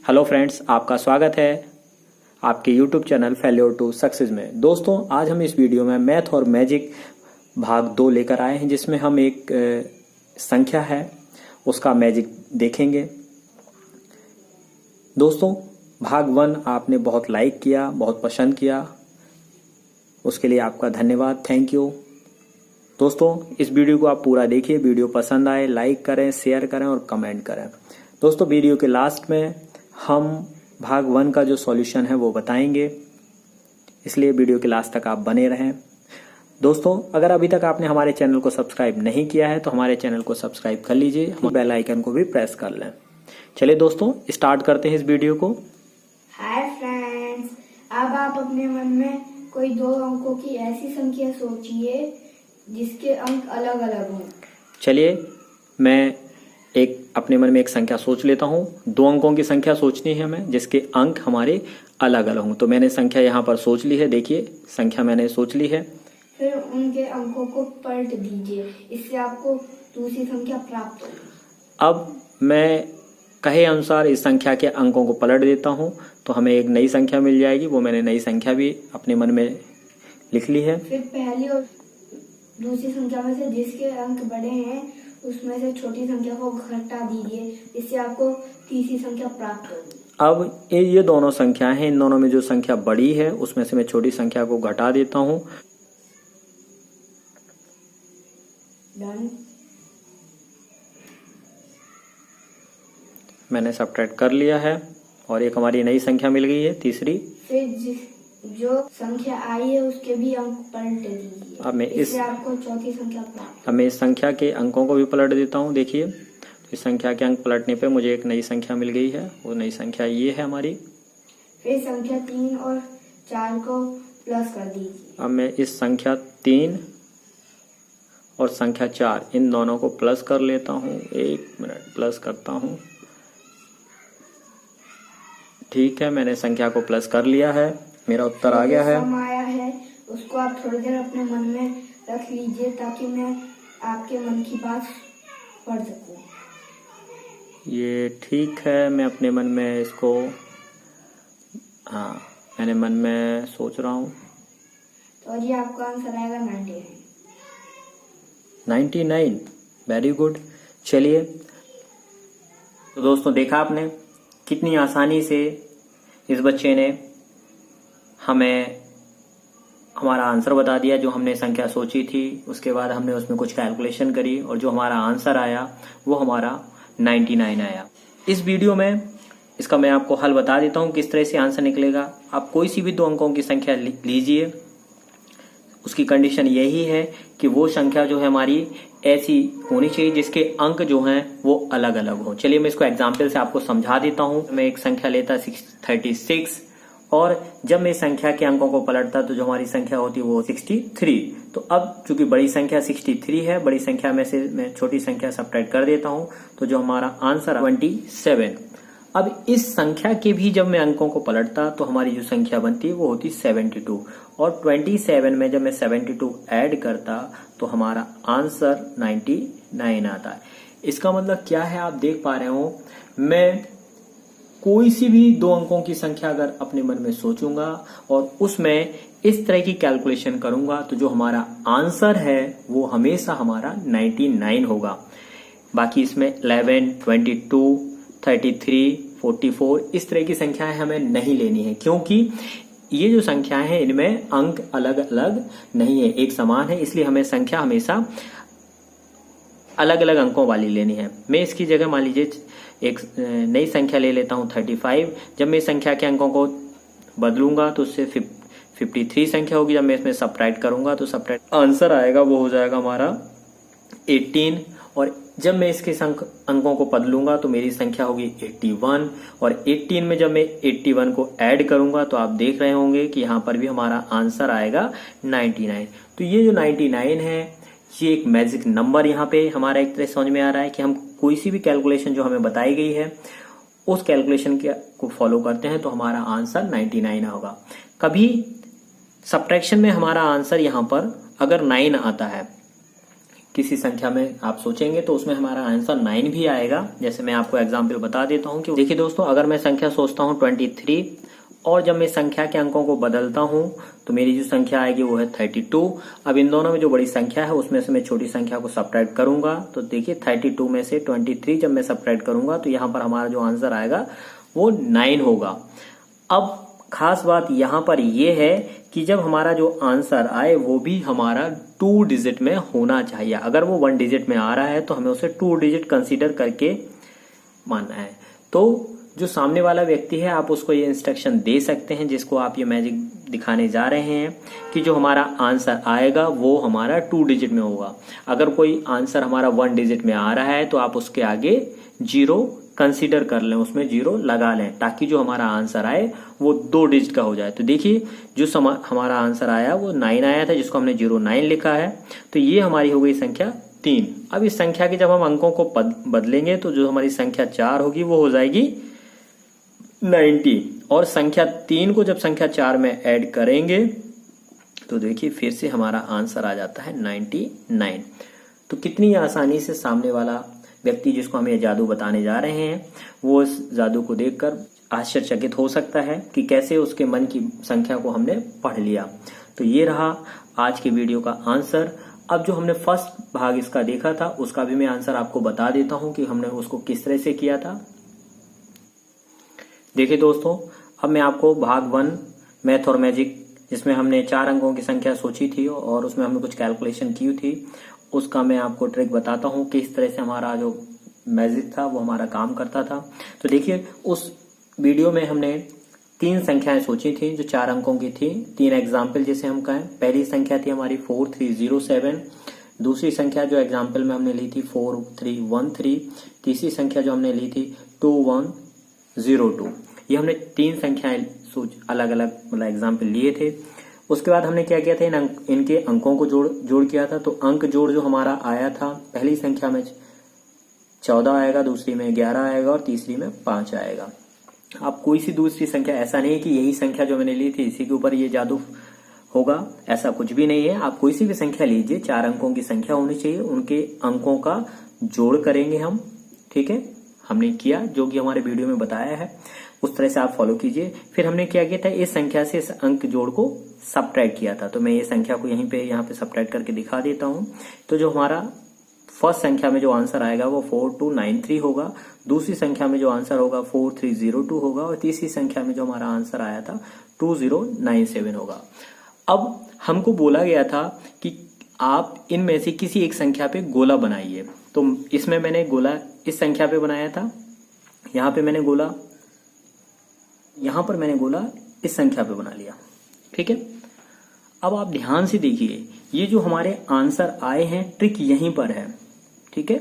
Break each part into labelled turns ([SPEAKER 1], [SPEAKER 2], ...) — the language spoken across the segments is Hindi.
[SPEAKER 1] हेलो फ्रेंड्स, आपका स्वागत है आपके YouTube channel failure to success में। दोस्तों, आज हम इस वीडियो में मैथ और मैजिक भाग 2 लेकर आए हैं, जिसमें हम एक संख्या है उसका मैजिक देखेंगे। दोस्तों, भाग 1 आपने बहुत लाइक किया, बहुत पसंद किया, उसके लिए आपका धन्यवाद, थैंक यू। दोस्तों, इस वीडियो को आप पूरा देखिए, वीडियो पसंद आए लाइक करें, शेयर करें और कमेंट करें। दोस्तों, वीडियो के लास्ट में हम भाग 1 का जो सॉल्यूशन है वो बताएंगे, इसलिए वीडियो के लास्ट तक आप बने रहें। दोस्तों, अगर अभी तक आपने हमारे चैनल को सब्सक्राइब नहीं किया है तो हमारे चैनल को सब्सक्राइब कर लीजिए, बेल आइकन को भी प्रेस कर लें। चलिए दोस्तों, स्टार्ट करते हैं इस वीडियो को।
[SPEAKER 2] हाय फ्रेंड्स, अब आप अपने मन में कोई दो अंकों की ऐसी संख्या सोचिए जिसके अंक अलग अलग हों।
[SPEAKER 1] चलिए, मैं अपने मन में एक संख्या सोच लेता हूँ। 2 अंकों की संख्या सोचनी है हमें जिसके अंक हमारे अलग अलग हों। तो मैंने संख्या यहाँ पर सोच ली है, देखिए संख्या मैंने सोच ली है।
[SPEAKER 2] फिर उनके अंकों को पलट दीजिए, इससे आपको दूसरी संख्या प्राप्त होगी।
[SPEAKER 1] अब मैं कहे अनुसार इस संख्या के अंकों को पलट देता हूँ तो हमें एक नई संख्या मिल जाएगी। वो मैंने नई संख्या भी अपने मन में लिख ली है।
[SPEAKER 2] फिर पहली और दूसरी संख्या में से जिसके अंक बड़े हैं उसमें से छोटी संख्या को घटा दीजिए, इससे आपको तीसरी संख्या प्राप्त होगी।
[SPEAKER 1] अब ये दोनों संख्या हैं, इन दोनों में जो संख्या बड़ी है उसमें से मैं छोटी संख्या को घटा देता हूँ।
[SPEAKER 2] डन। मैंने
[SPEAKER 1] सब्ट्रैक्ट कर लिया है और एक हमारी नई संख्या मिल गई है, तीसरी।
[SPEAKER 2] फिर जो संख्या आई है उसके भी अंक पलट दीजिए।
[SPEAKER 1] अब मैं
[SPEAKER 2] आपको चौथी संख्या प्राप्त।
[SPEAKER 1] अब मैं इस संख्या के अंकों को भी पलट देता हूँ। देखिए, इस संख्या के अंक पलटने पे मुझे एक नई संख्या मिल गई है। वो नई संख्या ये है हमारी।
[SPEAKER 2] फिर संख्या 3 और 4 को प्लस कर दीजिए।
[SPEAKER 1] अब मैं इस संख्या 3 और संख्या 4 इन दोनों को प्लस कर लेता हूँ। 1 मिनट, प्लस करता हूँ। ठीक है, मैंने संख्या को प्लस कर लिया है, मेरा उत्तर आ गया है।
[SPEAKER 2] आया है उसको आप थोड़ी देर अपने मन में रख लीजिए ताकि मैं आपके मन की बात पढ़ सकूं।
[SPEAKER 1] ये ठीक है, मैं अपने मन में इसको, हाँ, मैंने मन में सोच रहा हूँ।
[SPEAKER 2] तो ये आपका आंसर आएगा
[SPEAKER 1] 99। Very good. चलिए, तो दोस्तों, देखा आपने कितनी आसानी से इस बच्चे ने हमें हमारा आंसर बता दिया। जो हमने संख्या सोची थी उसके बाद हमने उसमें कुछ कैलकुलेशन करी और जो हमारा आंसर आया वो हमारा 99 आया। इस वीडियो में इसका मैं आपको हल बता देता हूँ किस तरह से आंसर निकलेगा। आप कोई सी भी 2 अंकों की संख्या लीजिए, उसकी कंडीशन यही है कि वो संख्या जो है हमारी ऐसी होनी चाहिए जिसके अंक जो हैं वो अलग अलग हो। चलिए, मैं इसको एग्जाम्पल से आपको समझा देता हूँ। मैं एक संख्या लेता 36 और जब मैं संख्या के अंकों को पलटता तो जो हमारी संख्या होती है वो 63। तो अब चूंकि बड़ी संख्या 63 है, बड़ी संख्या में से मैं छोटी संख्या सब्ट्रैक्ट कर देता हूं तो जो हमारा आंसर 27। अब इस संख्या के भी जब मैं अंकों को पलटता तो हमारी जो संख्या बनती है वो होती 72 और 27 में जब मैं 72 ऐड करता तो हमारा आंसर 99 आता है। इसका मतलब क्या है, आप देख पा रहे हो, मैं कोई सी भी 2 अंकों की संख्या अगर अपने मन में सोचूंगा और उसमें इस तरह की कैलकुलेशन करूंगा तो जो हमारा आंसर है वो हमेशा हमारा 99 होगा। बाकी इसमें 11, 22, 33, 44 इस तरह की संख्याएं हमें नहीं लेनी है, क्योंकि ये जो संख्याएं हैं इनमें अंक अलग अलग नहीं है, एक समान है। इसलिए हमें संख्या हमेशा अलग अलग अंकों वाली लेनी है। मैं इसकी जगह मान लीजिए एक नई संख्या ले लेता हूँ 35। जब मैं इस संख्या के अंकों को बदलूंगा तो उससे 53 संख्या होगी। जब मैं इसमें सब्ट्रैक्ट करूंगा तो सब्ट्रैक्ट आंसर आएगा वो हो जाएगा हमारा 18। और जब मैं इसके अंकों को बदलूंगा तो मेरी संख्या होगी 81 और 18 में जब मैं 81 को ऐड करूंगा तो आप देख रहे होंगे कि यहाँ पर भी हमारा आंसर आएगा 99। तो ये जो 99 है ये एक मैजिक नंबर यहाँ पे हमारा एक तरह समझ में आ रहा है कि हम कोई सी भी कैलकुलेशन जो हमें बताई गई है उस कैलकुलेशन को फॉलो करते हैं तो हमारा आंसर 99 होगा। कभी सब्ट्रैक्शन में हमारा आंसर यहाँ पर अगर 9 आता है किसी संख्या में आप सोचेंगे तो उसमें हमारा आंसर 9 भी आएगा। जैसे मैं आपको एग्जाम्पल बता देता हूँ कि देखिए दोस्तों, अगर मैं संख्या सोचता हूँ 23 और जब मैं संख्या के अंकों को बदलता हूँ तो मेरी जो संख्या आएगी वो है 32। अब इन दोनों में जो बड़ी संख्या है उसमें से मैं छोटी संख्या को सब्ट्रैक्ट करूंगा तो देखिए 32 में से 23 जब मैं सब्ट्रैक्ट करूंगा तो यहाँ पर हमारा जो आंसर आएगा वो 9 होगा। अब खास बात यहाँ पर यह है कि जब हमारा जो आंसर आए वो भी हमारा 2 डिजिट में होना चाहिए। अगर वो 1 डिजिट में आ रहा है तो हमें उसे 2 डिजिट कंसीडर करके मानना है। तो जो सामने वाला व्यक्ति है आप उसको ये इंस्ट्रक्शन दे सकते हैं जिसको आप ये मैजिक दिखाने जा रहे हैं कि जो हमारा आंसर आएगा वो हमारा 2 डिजिट में होगा। अगर कोई आंसर हमारा 1 डिजिट में आ रहा है तो आप उसके आगे 0 कंसीडर कर लें, उसमें 0 लगा लें ताकि जो हमारा आंसर आए वो 2 डिजिट का हो जाए। तो देखिए जो हमारा आंसर आया वो 9 आया था जिसको हमने 09 लिखा है। तो ये हमारी हो गई संख्या 3। अब इस संख्या के जब हम अंकों को बदलेंगे तो जो हमारी संख्या 4 होगी वो हो जाएगी 90 और संख्या 3 को जब संख्या 4 में ऐड करेंगे तो देखिए फिर से हमारा आंसर आ जाता है 99। तो कितनी आसानी से सामने वाला व्यक्ति जिसको हम ये जादू बताने जा रहे हैं वो इस जादू को देखकर आश्चर्यचकित हो सकता है कि कैसे उसके मन की संख्या को हमने पढ़ लिया। तो ये रहा आज के वीडियो का आंसर। अब जो हमने फर्स्ट भाग इसका देखा था उसका भी मैं आंसर आपको बता देता हूं कि हमने उसको किस तरह से किया था। देखिए दोस्तों, अब मैं आपको भाग 1 मैथ और मैजिक जिसमें हमने 4 अंकों की संख्या सोची थी और उसमें हमने कुछ कैलकुलेशन की थी उसका मैं आपको ट्रिक बताता हूं कि इस तरह से हमारा जो मैजिक था वो हमारा काम करता था। तो देखिए उस वीडियो में हमने 3 संख्याएं सोची थी जो 4 अंकों की थी। 3 एग्जाम्पल जैसे हम कहें, पहली संख्या थी हमारी 4307, दूसरी संख्या जो एग्जाम्पल में हमने ली थी 4313, तीसरी संख्या जो हमने ली थी 2102। ये हमने 3 संख्याएं अलग अलग मतलब एग्जाम्पल लिए थे। उसके बाद हमने क्या किया था, इनके अंकों को जोड़ किया था। तो अंक जोड़ जो हमारा आया था, पहली संख्या में 14 आएगा, दूसरी में 11 आएगा और तीसरी में 5 आएगा। आप कोई सी दूसरी संख्या, ऐसा नहीं है कि यही संख्या जो मैंने ली थी इसी के ऊपर ये जादू होगा, ऐसा कुछ भी नहीं है। आप कोई सी भी संख्या लीजिए, 4 अंकों की संख्या होनी चाहिए, उनके अंकों का जोड़ करेंगे हम। ठीक है, हमने किया जो कि हमारे वीडियो में बताया है, उस तरह से आप फॉलो कीजिए। फिर हमने क्या किया था, इस संख्या से इस अंक जोड़ को सब्ट्रैक्ट किया था। तो मैं ये संख्या को यहाँ पे सब्ट्रैक्ट करके दिखा देता हूं। तो जो हमारा फर्स्ट संख्या में जो आंसर आएगा वो 4293 होगा, दूसरी संख्या में जो आंसर होगा 4302 होगा और तीसरी संख्या में जो हमारा आंसर आया था 2097 होगा। अब हमको बोला गया था कि आप इनमें से किसी एक संख्या पे गोला बनाइए। तो इसमें मैंने गोला इस संख्या पे बनाया था, यहाँ पे मैंने गोला, यहां पर मैंने गोला इस संख्या पे बना लिया। ठीक है, अब आप ध्यान से देखिए, ये जो हमारे आंसर आए हैं ट्रिक यहीं पर है। ठीक है,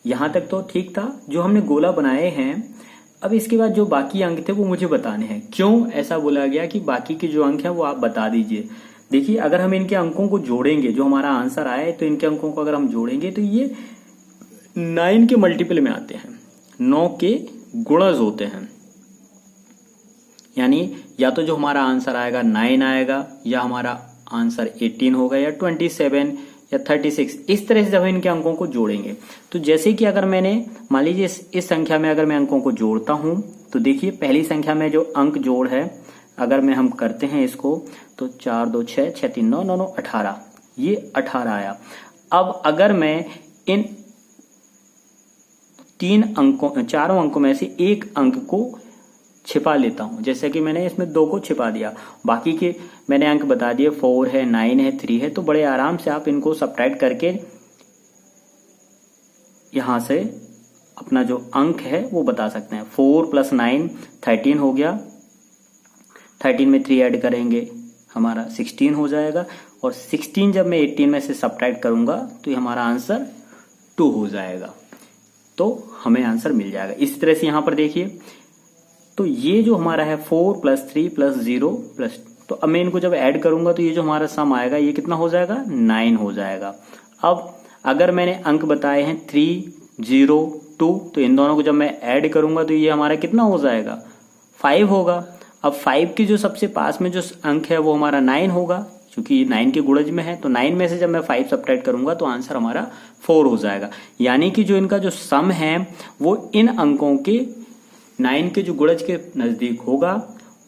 [SPEAKER 1] यहां तक तो ठीक था जो हमने गोला बनाए हैं। अब इसके बाद जो बाकी अंक थे वो मुझे बताने हैं। क्यों ऐसा बोला गया कि बाकी के जो अंक हैं वो आप बता दीजिए। देखिए, अगर हम इनके अंकों को जोड़ेंगे, जो हमारा आंसर आया है, तो इनके अंकों को अगर हम जोड़ेंगे तो ये 9 के मल्टीपल में आते हैं, 9 के गुणज होते हैं। यानी या तो जो हमारा आंसर आएगा 9 आएगा, या हमारा आंसर 18 होगा, या 27 या 36। इस तरह से जब इनके अंकों को जोड़ेंगे तो जैसे कि अगर मैंने मान लीजिए इस संख्या में अगर मैं अंकों को जोड़ता हूं तो देखिए पहली संख्या में जो अंक जोड़ है, अगर मैं हम करते हैं इसको तो 4 2 6 6 3 9 9 9 18, ये 18 आया। अब अगर मैं इन 4 अंकों में से एक अंक को छिपा लेता हूं, जैसे कि मैंने इसमें 2 को छिपा दिया, बाकी के मैंने अंक बता दिए, 4 है, 9 है, 3 है, तो बड़े आराम से आप इनको सब्ट्रैक्ट करके यहां से अपना जो अंक है वो बता सकते हैं। 4 + 9 13 हो गया, 13 में 3 ऐड करेंगे हमारा 16 हो जाएगा, और 16 जब मैं 18 में से सब्ट्रैक्ट करूंगा तो ये हमारा आंसर 2 हो जाएगा। तो हमें आंसर मिल जाएगा। इस तरह से यहां पर देखिए, तो ये जो हमारा है 4 + 3 + 0 +, तो अब मैं इनको जब ऐड करूंगा तो ये जो हमारा सम आएगा ये कितना हो जाएगा, 9 हो जाएगा। अब अगर मैंने अंक बताए हैं 3 0 2, तो इन दोनों को जब मैं ऐड करूंगा तो ये हमारा कितना हो जाएगा, 5 होगा। अब 5 के जो सबसे पास में जो अंक है वो हमारा 9 होगा,
[SPEAKER 3] क्योंकि 9 के गुणज में है, तो 9 में से जब मैं 5 सब्ट्रैक्ट करूंगा तो आंसर हमारा 4 हो जाएगा। यानी कि जो इनका जो सम है वो इन अंकों के 9 के जो गुणज के नजदीक होगा,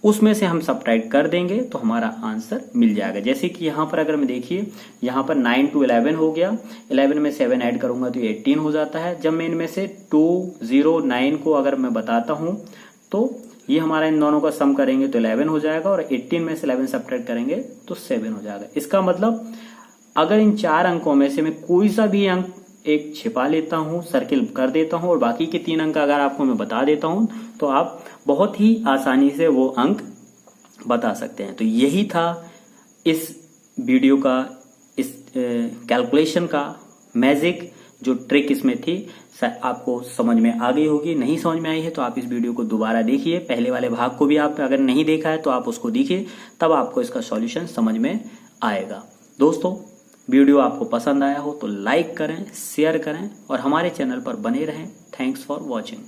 [SPEAKER 3] उसमें से हम सब्ट्रैक्ट कर देंगे तो हमारा आंसर मिल जाएगा। जैसे कि यहाँ पर अगर मैं देखिए, यहाँ पर 9 to 11 हो गया, 11 में 7 ऐड करूंगा तो 18 हो जाता है। जब मैं इनमें से 2, 0, 9 को अगर मैं बताता हूं तो ये हमारा इन दोनों का सम करेंगे तो 11 हो जाएगा, और 18 में से 11 सब्ट्रैक्ट करेंगे तो 7 हो जाएगा। इसका मतलब अगर इन 4 अंकों में से मैं कोई सा भी अंक एक छिपा लेता हूं, सर्किल कर देता हूं, और बाकी के 3 अंक अगर आपको मैं बता देता हूं तो आप बहुत ही आसानी से वो अंक बता सकते हैं। तो यही था इस वीडियो का, इस कैलकुलेशन का मैजिक जो ट्रिक इसमें थी। आपको समझ में आ गई होगी। नहीं समझ में आई है तो आप इस वीडियो को दोबारा देखिए, पहले वाले भाग को भी आप अगर नहीं देखा है तो आप उसको देखिए, तब आपको इसका सॉल्यूशन समझ में आएगा। दोस्तों, वीडियो आपको पसंद आया हो तो लाइक करें, शेयर करें और हमारे चैनल पर बने रहें। Thanks for watching.